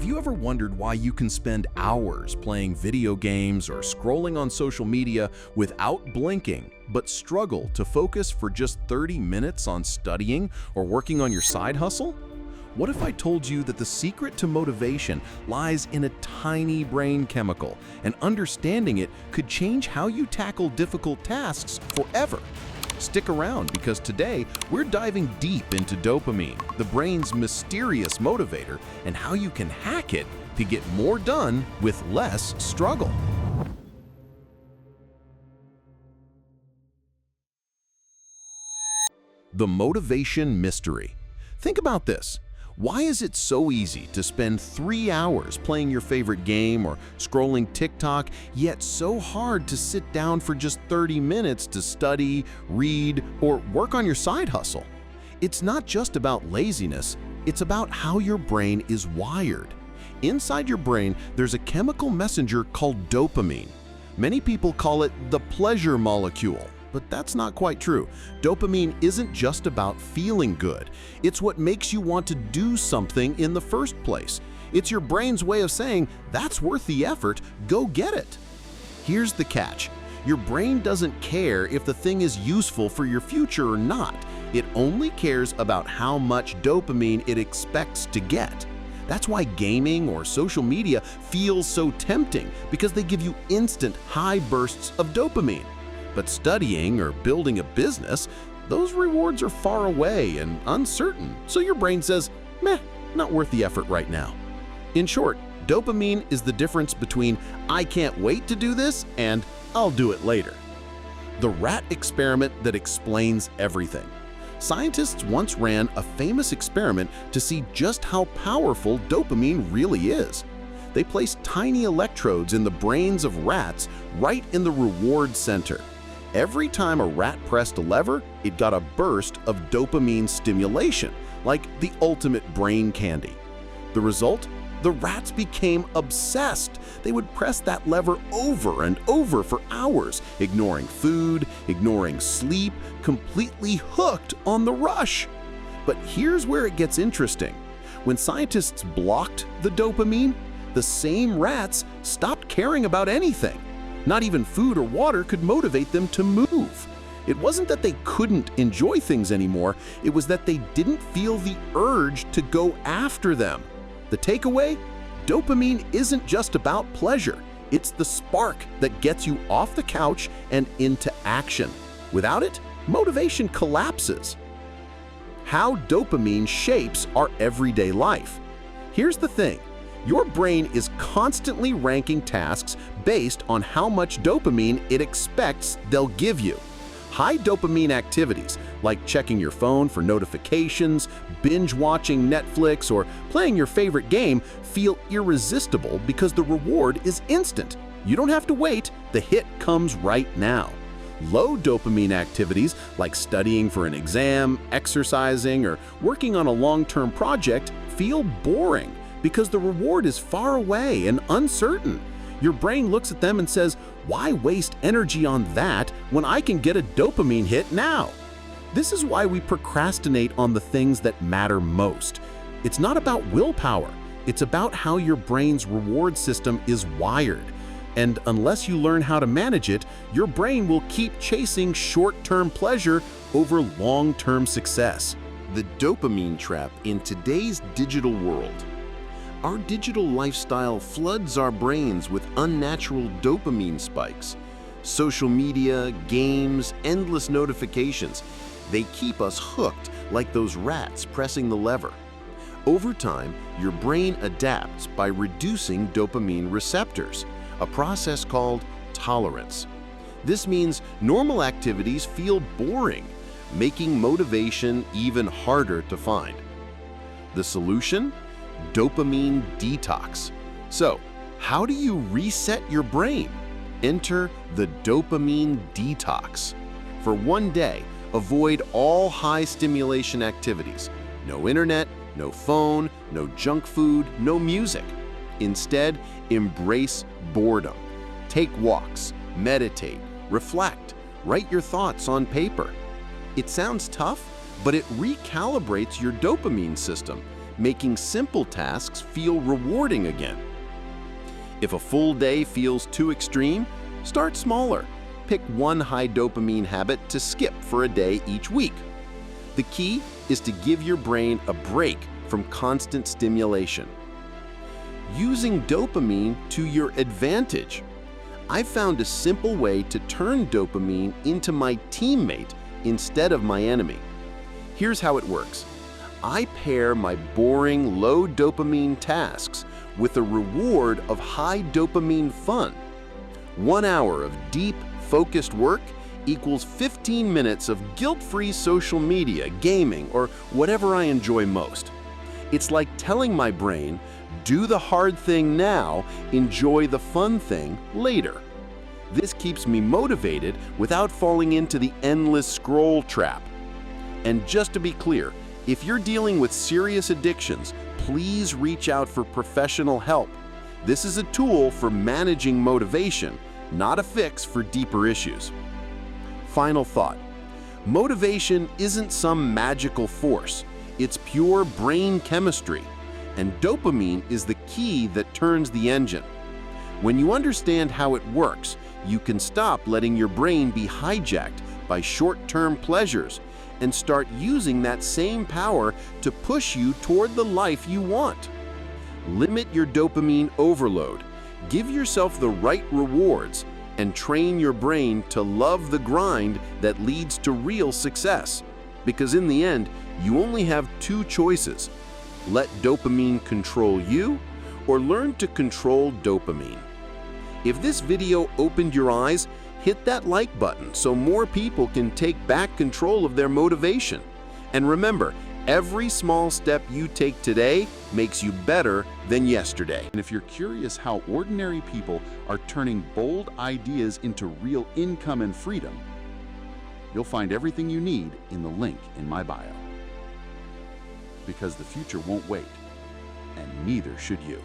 you ever wondered why you can spend hours playing video games or scrolling on social media without blinking, but struggle to focus for just 30 minutes on studying or working on your side hustle? What if I told you that the secret to motivation lies in a tiny brain chemical, and understanding it could change how you tackle difficult tasks forever? Stick around, because today we're diving deep into dopamine, the brain's mysterious motivator, and how you can hack it to get more done with less struggle. The motivation mystery. Think about this. Why is it so easy to spend 3 hours playing your favorite game or scrolling TikTok, yet so hard to sit down for just 30 minutes to study, read, or work on your side hustle? It's not just about laziness, it's about how your brain is wired. Inside your brain, there's a chemical messenger called dopamine. Many people call it the pleasure molecule. But that's not quite true. Dopamine isn't just about feeling good. It's what makes you want to do something in the first place. It's your brain's way of saying, that's worth the effort, go get it. Here's the catch. Your brain doesn't care if the thing is useful for your future or not. It only cares about how much dopamine it expects to get. That's why gaming or social media feels so tempting, because they give you instant high bursts of dopamine. But studying or building a business, those rewards are far away and uncertain, so your brain says, meh, not worth the effort right now. In short, dopamine is the difference between I can't wait to do this and I'll do it later. The rat experiment that explains everything. Scientists once ran a famous experiment to see just how powerful dopamine really is. They placed tiny electrodes in the brains of rats right in the reward center. Every time a rat pressed a lever, it got a burst of dopamine stimulation, like the ultimate brain candy. The result? The rats became obsessed. They would press that lever over and over for hours, ignoring food, ignoring sleep, completely hooked on the rush. But here's where it gets interesting. When scientists blocked the dopamine, the same rats stopped caring about anything. Not even food or water could motivate them to move. It wasn't that they couldn't enjoy things anymore, it was that they didn't feel the urge to go after them. The takeaway? Dopamine isn't just about pleasure. It's the spark that gets you off the couch and into action. Without it, motivation collapses. How dopamine shapes our everyday life. Here's the thing. Your brain is constantly ranking tasks based on how much dopamine it expects they'll give you. High dopamine activities, like checking your phone for notifications, binge-watching Netflix, or playing your favorite game, feel irresistible because the reward is instant. You don't have to wait, the hit comes right now. Low dopamine activities, like studying for an exam, exercising, or working on a long-term project, feel boring because the reward is far away and uncertain. Your brain looks at them and says, why waste energy on that when I can get a dopamine hit now? This is why we procrastinate on the things that matter most. It's not about willpower. It's about how your brain's reward system is wired. And unless you learn how to manage it, your brain will keep chasing short-term pleasure over long-term success. The dopamine trap in today's digital world. Our digital lifestyle floods our brains with unnatural dopamine spikes. Social media, games, endless notifications, they keep us hooked like those rats pressing the lever. Over time, your brain adapts by reducing dopamine receptors, a process called tolerance. This means normal activities feel boring, making motivation even harder to find. The solution? Dopamine detox. So, how do you reset your brain? Enter the dopamine detox. For one day, avoid all high-stimulation activities. No internet, no phone, no junk food, no music. Instead, embrace boredom. Take walks, meditate, reflect, write your thoughts on paper. It sounds tough, but it recalibrates your dopamine system, making simple tasks feel rewarding again. If a full day feels too extreme, start smaller. Pick one high dopamine habit to skip for a day each week. The key is to give your brain a break from constant stimulation. Using dopamine to your advantage. I found a simple way to turn dopamine into my teammate instead of my enemy. Here's how it works. I pair my boring, low dopamine tasks with a reward of high dopamine fun. 1 hour of deep, focused work equals 15 minutes of guilt-free social media, gaming, or whatever I enjoy most. It's like telling my brain, do the hard thing now, enjoy the fun thing later. This keeps me motivated without falling into the endless scroll trap. And just to be clear, if you're dealing with serious addictions, please reach out for professional help. This is a tool for managing motivation, not a fix for deeper issues. Final thought. Motivation isn't some magical force. It's pure brain chemistry. And dopamine is the key that turns the engine. When you understand how it works, you can stop letting your brain be hijacked by short-term pleasures and start using that same power to push you toward the life you want. Limit your dopamine overload, give yourself the right rewards, and train your brain to love the grind that leads to real success. Because in the end, you only have two choices. Let dopamine control you, or learn to control dopamine. If this video opened your eyes, hit that like button so more people can take back control of their motivation. And remember, every small step you take today makes you better than yesterday. And if you're curious how ordinary people are turning bold ideas into real income and freedom, you'll find everything you need in the link in my bio. Because the future won't wait, and neither should you.